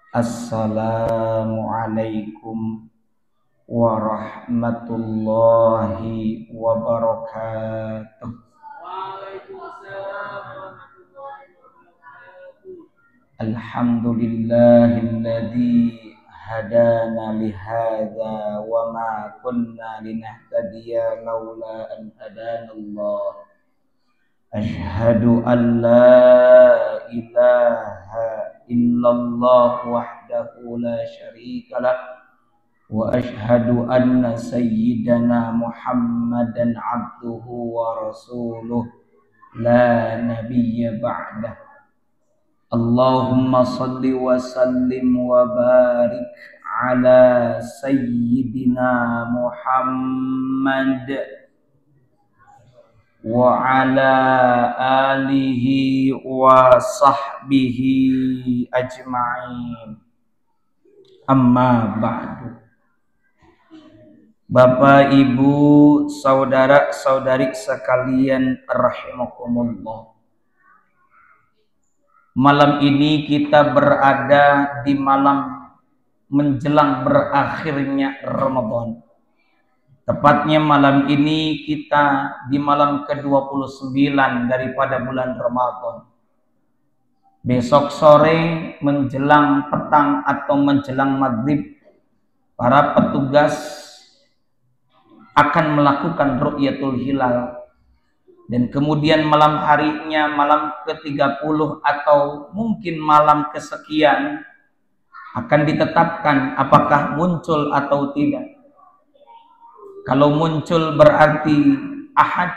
Assalamualaikum warahmatullahi wabarakatuh. Waalaikumsalam warahmatullahi wabarakatuh. Alhamdulillahilladzi hadana lihadza wa ma kunna linahtadiya laula an hadana Allah. Ashhadu an la ilaha illallah wahdahu la syarikalah wa ashhadu anna sayyidana Muhammadan abduhu wa rasuluh la nabiyya ba'dah. Allahumma salli wa sallim wa barik ala sayyidina Muhammad wa ala alihi wa sahbihi ajma'in. Amma ba'du. Bapak, Ibu, saudara-saudari sekalian rahimakumullah. Malam ini kita berada di malam menjelang berakhirnya Ramadan. Tepatnya malam ini kita di malam ke-29 daripada bulan Ramadan. Besok sore menjelang petang atau menjelang maghrib, para petugas akan melakukan ru'yatul hilal. Dan kemudian malam harinya, malam ke-30 atau mungkin malam kesekian, akan ditetapkan apakah muncul atau tidak. Kalau muncul berarti Ahad,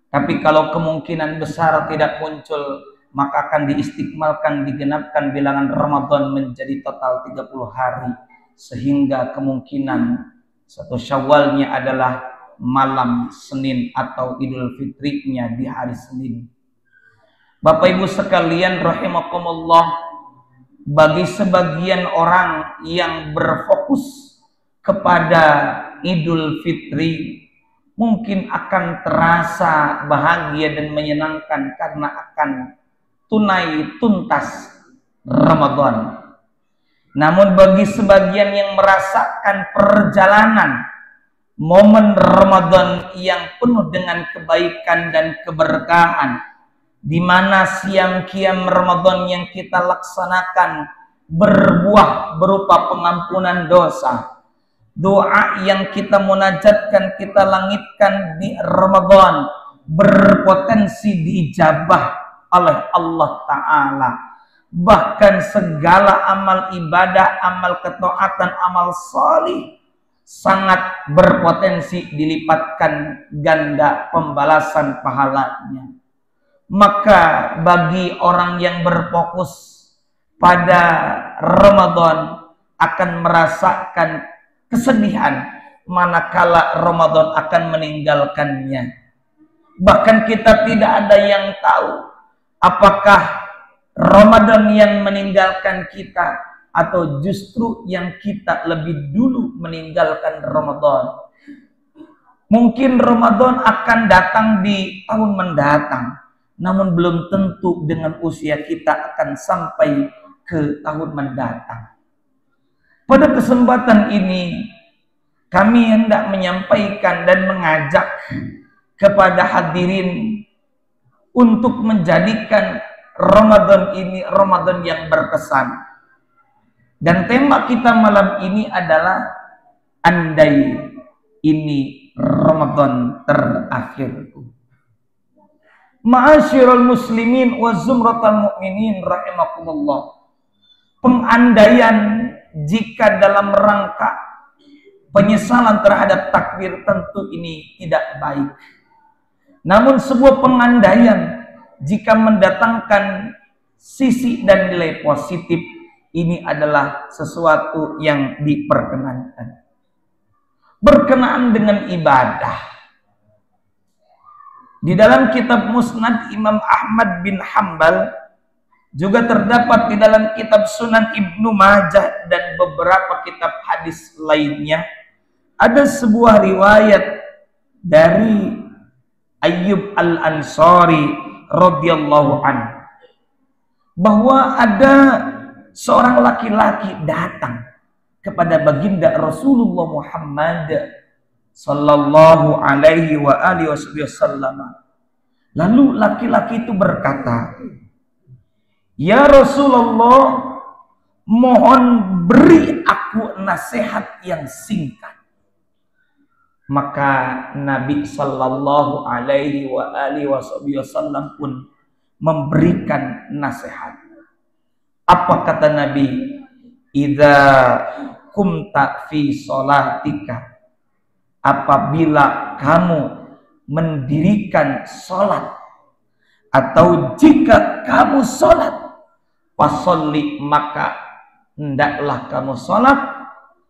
tapi kalau kemungkinan besar tidak muncul, maka akan diistiqmalkan, digenapkan bilangan Ramadan menjadi total 30 hari. Sehingga kemungkinan satu Syawalnya adalah malam Senin atau Idul Fitrinya di hari Senin. Bapak Ibu sekalian rahimakumullah, bagi sebagian orang yang berfokus kepada Idul Fitri mungkin akan terasa bahagia dan menyenangkan karena akan tunai tuntas Ramadan. Namun bagi sebagian yang merasakan perjalanan momen Ramadan yang penuh dengan kebaikan dan keberkahan, di mana siam qiyam Ramadan yang kita laksanakan berbuah berupa pengampunan dosa, doa yang kita munajatkan, kita langitkan di Ramadan berpotensi diijabah oleh Allah Ta'ala. Bahkan segala amal ibadah, amal ketaatan, amal salih sangat berpotensi dilipatkan ganda pembalasan pahalanya. Maka bagi orang yang berfokus pada Ramadan akan merasakan kesedihan manakala Ramadan akan meninggalkannya. Bahkan kita tidak ada yang tahu apakah Ramadan yang meninggalkan kita atau justru yang kita lebih dulu meninggalkan Ramadan. Mungkin Ramadan akan datang di tahun mendatang, namun belum tentu dengan usia kita akan sampai ke tahun mendatang. Pada kesempatan ini kami hendak menyampaikan dan mengajak kepada hadirin untuk menjadikan Ramadan ini Ramadan yang berkesan. Dan tema kita malam ini adalah andai ini Ramadan terakhirku. Ma'asyiral muslimin wa zumratal mu'minin rahimakumullah. Pengandaian jika dalam rangka penyesalan terhadap takdir tentu ini tidak baik. Namun sebuah pengandaian jika mendatangkan sisi dan nilai positif, ini adalah sesuatu yang diperkenankan. Berkenaan dengan ibadah, di dalam kitab Musnad Imam Ahmad bin Hanbal, juga terdapat di dalam kitab Sunan Ibnu Majah dan beberapa kitab hadis lainnya, ada sebuah riwayat dari Ayyub Al-Ansari radhiyallahu anhu bahwa ada seorang laki-laki datang kepada baginda Rasulullah Muhammad sallallahu alaihi wa alihi wasallam. Lalu laki-laki itu berkata, "Ya Rasulullah, mohon beri aku nasihat yang singkat." Maka Nabi sallallahu alaihi wa alihi wasallam pun memberikan nasihat. Apa kata Nabi? "Idza kumta fi sholatika," apabila kamu mendirikan sholat, atau jika kamu sholat, fasolli, maka hendaklah kamu sholat,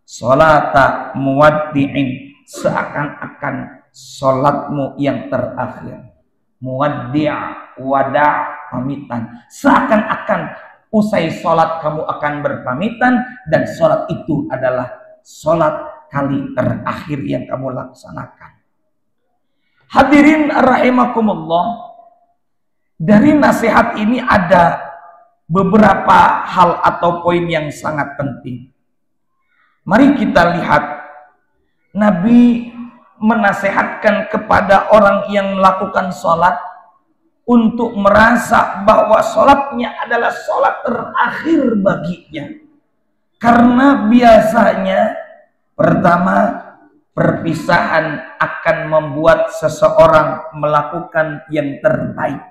sholata muwaddi'in, seakan-akan sholatmu yang terakhir. Muwaddi', wada', pamitan, seakan-akan usai sholat kamu akan berpamitan, dan sholat itu adalah sholat kali terakhir yang kamu laksanakan. Hadirin rahimakumullah, dari nasihat ini ada beberapa hal atau poin yang sangat penting. Mari kita lihat, Nabi menasihatkan kepada orang yang melakukan sholat untuk merasa bahwa sholatnya adalah sholat terakhir baginya. Karena biasanya pertama, perpisahan akan membuat seseorang melakukan yang terbaik.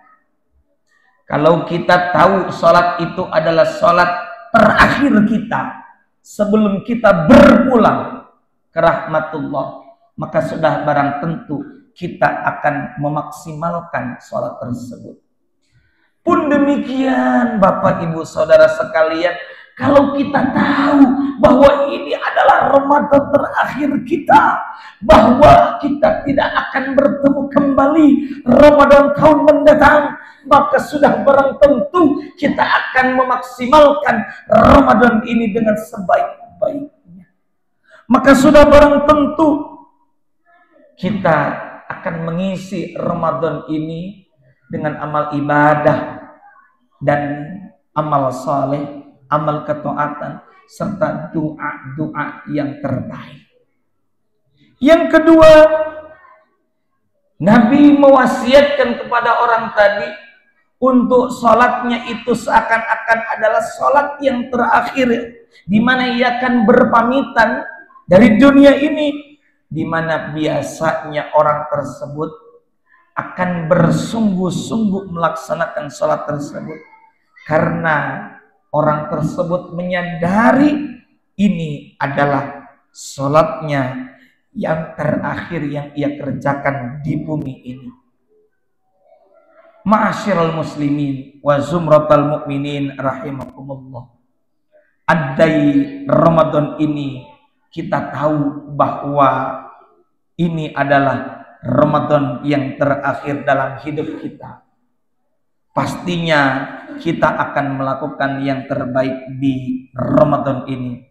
Kalau kita tahu sholat itu adalah sholat terakhir kita sebelum kita berpulang ke rahmatullah, maka sudah barang tentu kita akan memaksimalkan sholat tersebut. Pun demikian Bapak Ibu Saudara sekalian, kalau kita tahu bahwa ini adalah Ramadan terakhir kita, bahwa kita tidak akan bertemu kembali Ramadan tahun mendatang, maka sudah barang tentu kita akan memaksimalkan Ramadan ini dengan sebaik-baiknya. Maka sudah barang tentu kita akan mengisi Ramadan ini dengan amal ibadah dan amal saleh, amal ketaatan, serta doa-doa yang terbaik. Yang kedua, Nabi mewasiatkan kepada orang tadi untuk sholatnya itu seakan-akan adalah sholat yang terakhir, di mana ia akan berpamitan dari dunia ini, di mana biasanya orang tersebut akan bersungguh-sungguh melaksanakan sholat tersebut, karena orang tersebut menyadari ini adalah sholatnya yang terakhir yang ia kerjakan di bumi ini. Ma'asyiral muslimin wa zumratal mu'minin rahimakumullah. Andai Ramadan ini kita tahu bahwa ini adalah Ramadan yang terakhir dalam hidup kita, pastinya kita akan melakukan yang terbaik di Ramadan ini.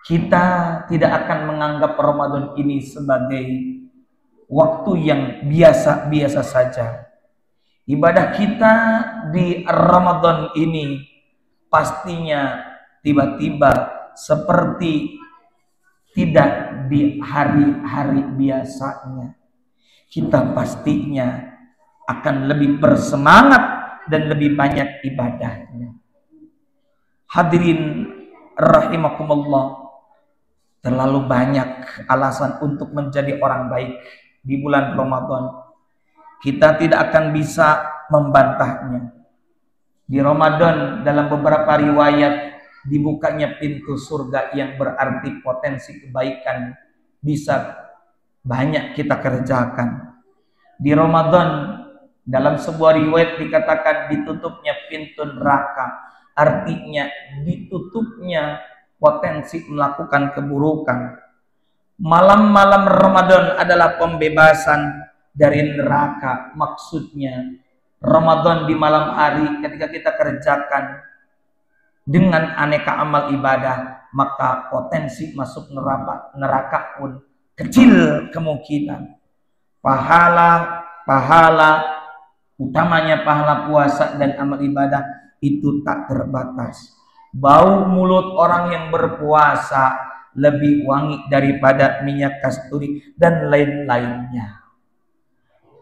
Kita tidak akan menganggap Ramadan ini sebagai waktu yang biasa-biasa saja. Ibadah kita di Ramadan ini pastinya tiba-tiba seperti tidak di hari-hari biasanya. Kita pastinya akan lebih bersemangat dan lebih banyak ibadahnya. Hadirin rahimakumullah, terlalu banyak alasan untuk menjadi orang baik di bulan Ramadan. Kita tidak akan bisa membantahnya. Di Ramadan dalam beberapa riwayat dibukanya pintu surga, yang berarti potensi kebaikan bisa banyak kita kerjakan. Di Ramadan dalam sebuah riwayat dikatakan ditutupnya pintu neraka, artinya ditutupnya potensi melakukan keburukan. Malam-malam Ramadan adalah pembebasan dari neraka. Maksudnya Ramadan di malam hari ketika kita kerjakan dengan aneka amal ibadah, maka potensi masuk neraka pun kecil kemungkinan. Pahala utamanya pahala puasa dan amal ibadah itu tak terbatas. Bau mulut orang yang berpuasa lebih wangi daripada minyak kasturi dan lain-lainnya.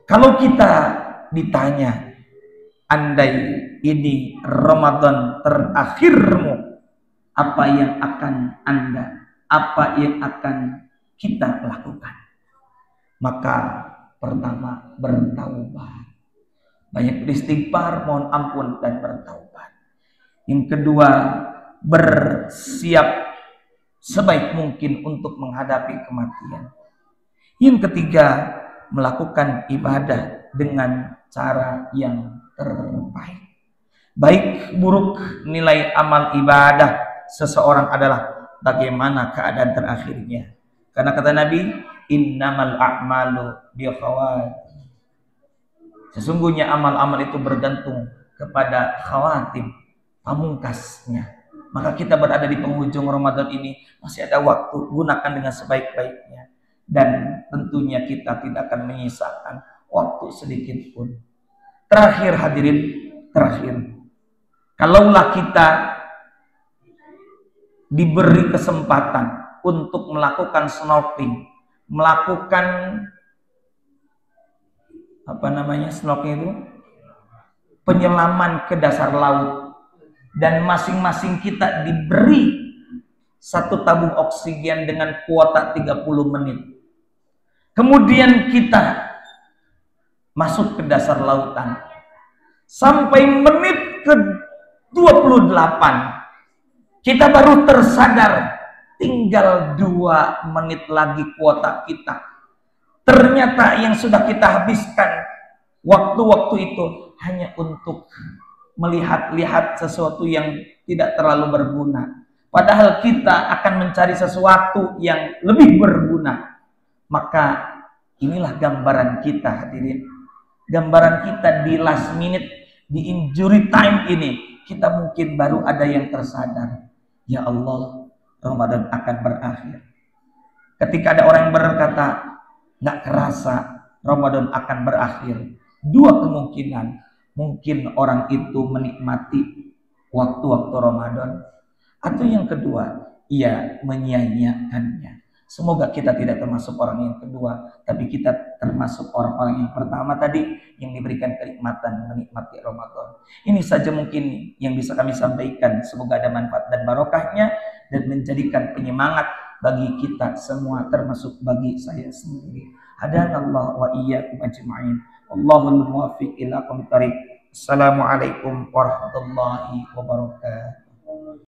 Kalau kita ditanya, andai ini Ramadan terakhirmu, apa yang akan kita lakukan? Maka pertama, bertaubat. Banyak beristighfar, mohon ampun dan bertaubat. Yang kedua, bersiap sebaik mungkin untuk menghadapi kematian. Yang ketiga, melakukan ibadah dengan cara yang terbaik. Baik buruk nilai amal ibadah seseorang adalah bagaimana keadaan terakhirnya. Karena kata Nabi, innamal a'malu bikhawati. Sesungguhnya amal-amal itu bergantung kepada khawatim, pamungkasnya. Maka kita berada di penghujung Ramadan ini, masih ada waktu, gunakan dengan sebaik-baiknya. Dan tentunya kita tidak akan menyisakan waktu sedikit pun. Terakhir hadirin, kalaulah kita diberi kesempatan untuk melakukan snorkeling, melakukan snorkeling itu penyelaman ke dasar laut, dan masing-masing kita diberi satu tabung oksigen dengan kuota 30 menit. Kemudian kita masuk ke dasar lautan. Sampai menit ke 28 kita baru tersadar tinggal 2 menit lagi kuota kita. Ternyata yang sudah kita habiskan waktu-waktu itu hanya untuk melihat-lihat sesuatu yang tidak terlalu berguna. Padahal kita akan mencari sesuatu yang lebih berguna. Maka inilah gambaran kita hadirin. Gambaran kita di last minute, di injury time ini, kita mungkin baru ada yang tersadar. Ya Allah, Ramadan akan berakhir. Ketika ada orang yang berkata, nggak kerasa Ramadan akan berakhir. 2 kemungkinan. Mungkin orang itu menikmati waktu-waktu Ramadan. Atau yang kedua, ia menyia-nyiakannya. Semoga kita tidak termasuk orang yang kedua, tapi kita termasuk orang-orang yang pertama tadi, yang diberikan kenikmatan menikmati Ramadan. Ini saja mungkin yang bisa kami sampaikan. Semoga ada manfaat dan barokahnya dan menjadikan penyemangat bagi kita semua, termasuk bagi saya sendiri. Hadanallah wa iyyakum ajma'in. Allahul muwaffiq ila aqwamit thariq. Assalamualaikum warahmatullahi wabarakatuh.